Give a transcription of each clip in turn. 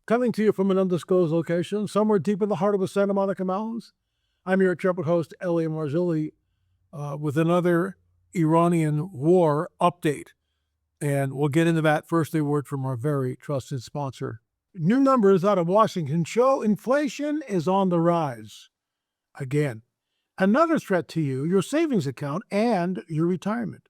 Coming to you from an undisclosed location, somewhere deep in the heart of the Santa Monica Mountains, I'm your intrepid host, Marzulli, with another Iranian war update. And we'll get into that. First, a word from our very trusted sponsor. New numbers out of Washington show inflation is on the rise. Again, another threat to you, your savings account, and your retirement.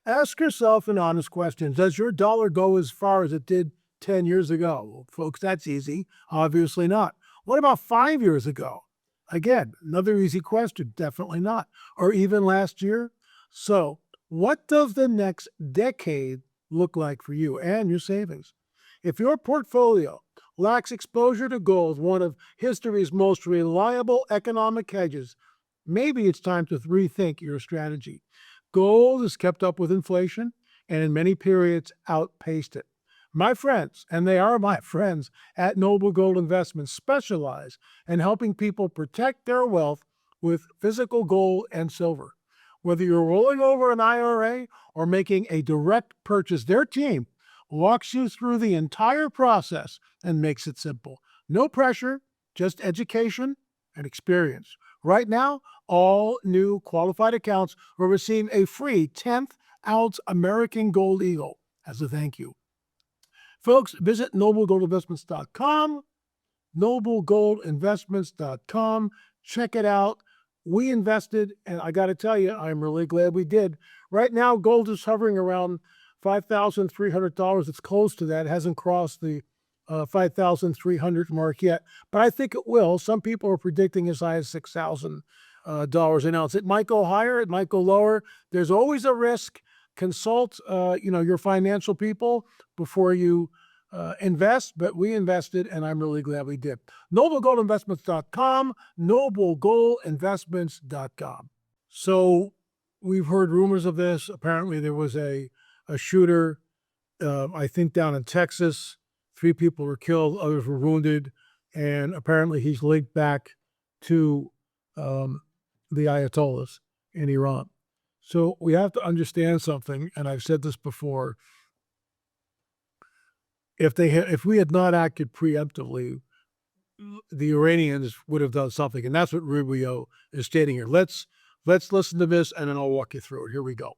Ask yourself an honest question. Does your dollar go as far as it did 10 years ago? Well, folks, that's easy. Obviously not. What about 5 years ago? Again, another easy question. Definitely not. Or even last year? So, what does the next decade look like for you and your savings? If your portfolio lacks exposure to gold, one of history's most reliable economic hedges, maybe it's time to rethink your strategy. Gold has kept up with inflation and in many periods outpaced it. My friends, and they are my friends, at Noble Gold Investments specialize in helping people protect their wealth with physical gold and silver. Whether you're rolling over an IRA or making a direct purchase, their team walks you through the entire process and makes it simple. No pressure, just education and experience. Right now, all new qualified accounts will receive a free 10th ounce American Gold Eagle as a thank you. Folks, visit noblegoldinvestments.com, noblegoldinvestments.com. Check it out. We invested, and I got to tell you, I'm really glad we did. Right now, gold is hovering around $5,300. It's close to that. It hasn't crossed the 5,300 mark yet, but I think it will. Some people are predicting as high as $6,000 an ounce. It might go higher. It might go lower. There's always a risk. Consult, your financial people before you invest, but we invested, and I'm really glad we did. NobleGoldInvestments.com, NobleGoldInvestments.com. So we've heard rumors of this. Apparently there was a shooter, I think down in Texas. 3 people were killed, others were wounded, and apparently he's linked back to the Ayatollahs in Iran. So we have to understand something, and I've said this before. If we had not acted preemptively, the Iranians would have done something, and that's what Rubio is stating here. Let's listen to this, and then I'll walk you through it. Here we go.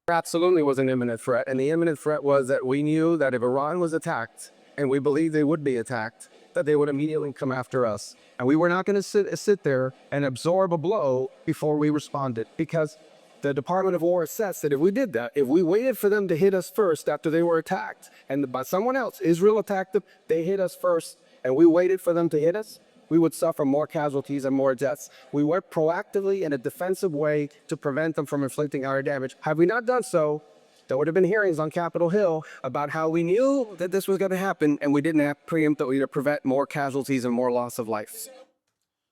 There absolutely was an imminent threat, and the imminent threat was that we knew that if Iran was attacked, and we believed they would be attacked, that they would immediately come after us. And we were not going to sit there and absorb a blow before we responded, because the Department of War assessed that if we did that, if we waited for them to hit us first after they were attacked, and by someone else, Israel attacked them, they hit us first, and we waited for them to hit us, we would suffer more casualties and more deaths. We worked proactively in a defensive way to prevent them from inflicting our damage. Had we not done so, there would have been hearings on Capitol Hill about how we knew that this was going to happen, and we didn't act preemptively to prevent more casualties and more loss of life.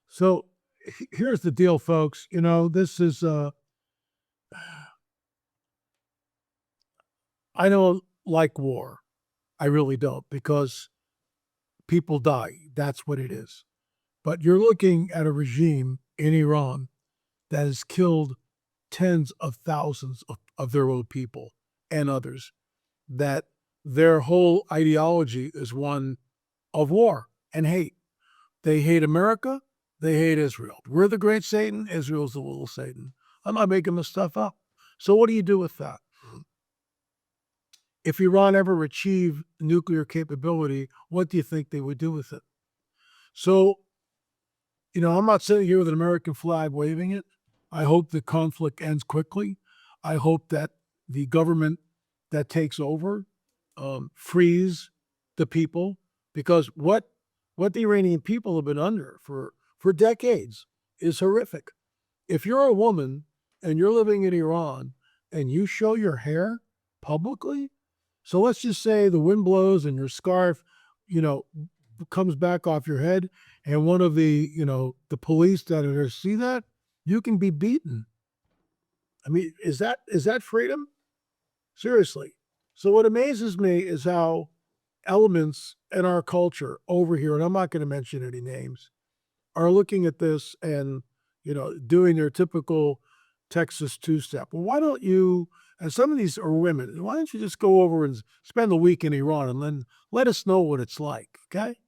So here's the deal, folks. This is... I don't like war. I really don't, because people die. That's what it is. But you're looking at a regime in Iran that has killed tens of thousands of their own people and others, that their whole ideology is one of war and hate. They hate America. They hate Israel. We're the great Satan. Israel's the little Satan. I'm not making this stuff up. So what do you do with that? If Iran ever achieved nuclear capability, what do you think they would do with it? So, I'm not sitting here with an American flag waving it. I hope the conflict ends quickly. I hope that the government that takes over frees the people, because what the Iranian people have been under for for decades is horrific. If you're a woman and you're living in Iran and you show your hair publicly, so let's just say the wind blows and your scarf, comes back off your head, and one of the police that are there see that, you can be beaten. I mean, is that freedom? Seriously. So what amazes me is how elements in our culture over here, and I'm not going to mention any names, are looking at this and, doing their typical Texas two-step. Well, why don't you, and some of these are women, why don't you just go over and spend a week in Iran and then let us know what it's like, okay?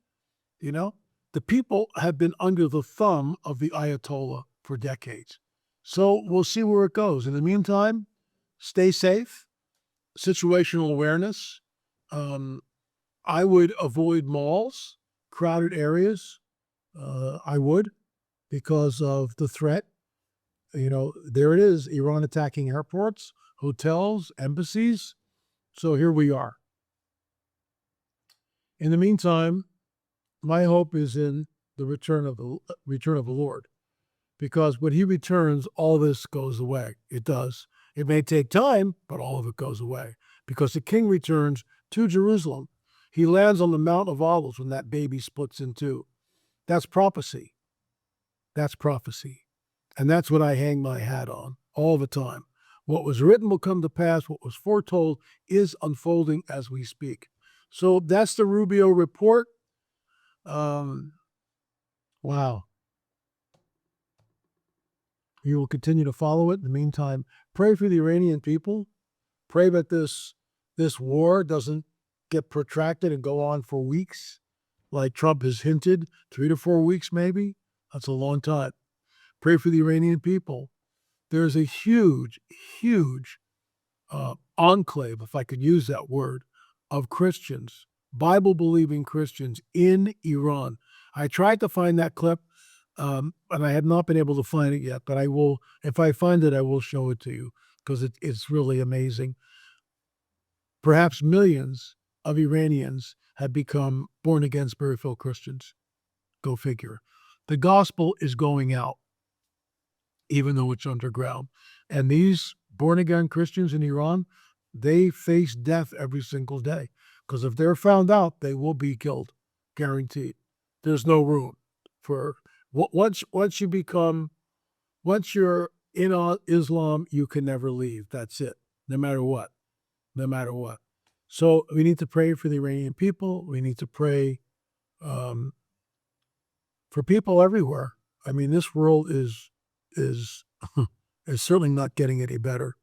The people have been under the thumb of the Ayatollah for decades. So we'll see where it goes. In the meantime, stay safe, situational awareness. I would avoid malls, crowded areas. I would, because of the threat. There it is, Iran attacking airports, hotels, embassies. So here we are. In the meantime, my hope is in the return of the Lord, because when he returns, all this goes away. It does. It may take time, but all of it goes away, because the king returns to Jerusalem. He lands on the Mount of Olives when that baby splits in two. That's prophecy. That's prophecy. And that's what I hang my hat on all the time. What was written will come to pass. What was foretold is unfolding as we speak. So that's the Rubio report. Wow. You will continue to follow it. In the meantime, pray for the Iranian people. Pray that this war doesn't get protracted and go on for weeks, like Trump has hinted, 3 to 4 weeks maybe. That's a long time. Pray for the Iranian people. There's a huge, huge enclave, if I could use that word, of Christians, Bible-believing Christians in Iran. I tried to find that clip, and I have not been able to find it yet, but I will. If I find it, I will show it to you, because it's really amazing. Perhaps millions of Iranians have become born-again, Spirit-filled Christians. Go figure. The gospel is going out, even though it's underground. And these born-again Christians in Iran, they face death every single day, because if they're found out, they will be killed, guaranteed. There's no room for once you're in Islam, you can never leave. That's it. No matter what. So we need to pray for the Iranian people. We need to pray for people everywhere. I mean, this world is certainly not getting any better.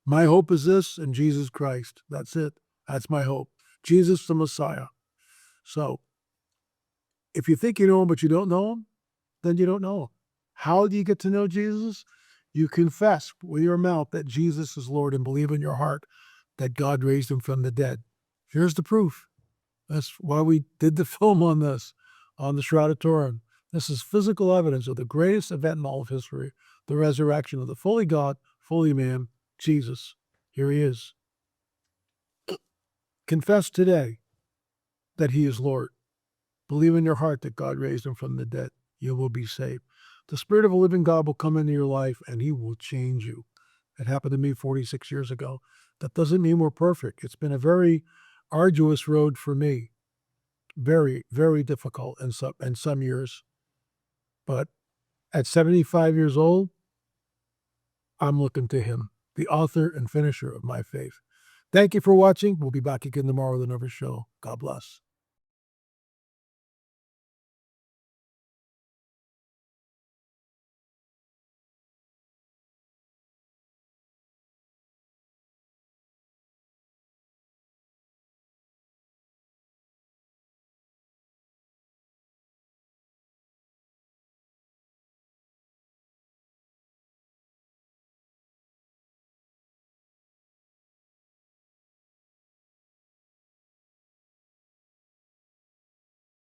My hope is this in Jesus Christ. That's it. That's my hope. Jesus the Messiah. So if you think you know him but you don't know him, then you don't know him. How do you get to know Jesus? You confess with your mouth that Jesus is Lord and believe in your heart that God raised him from the dead. Here's the proof. That's why we did the film on this, on the Shroud of Turin. This is physical evidence of the greatest event in all of history, the resurrection of the fully God, fully man, Jesus. Here he is. Confess today that he is Lord. Believe in your heart that God raised him from the dead. You will be saved. The Spirit of a living God will come into your life and he will change you. It happened to me 46 years ago. That doesn't mean we're perfect. It's been a very arduous road for me. Very, very difficult in some years. But at 75 years old, I'm looking to him, the author and finisher of my faith. Thank you for watching. We'll be back again tomorrow with another show. God bless.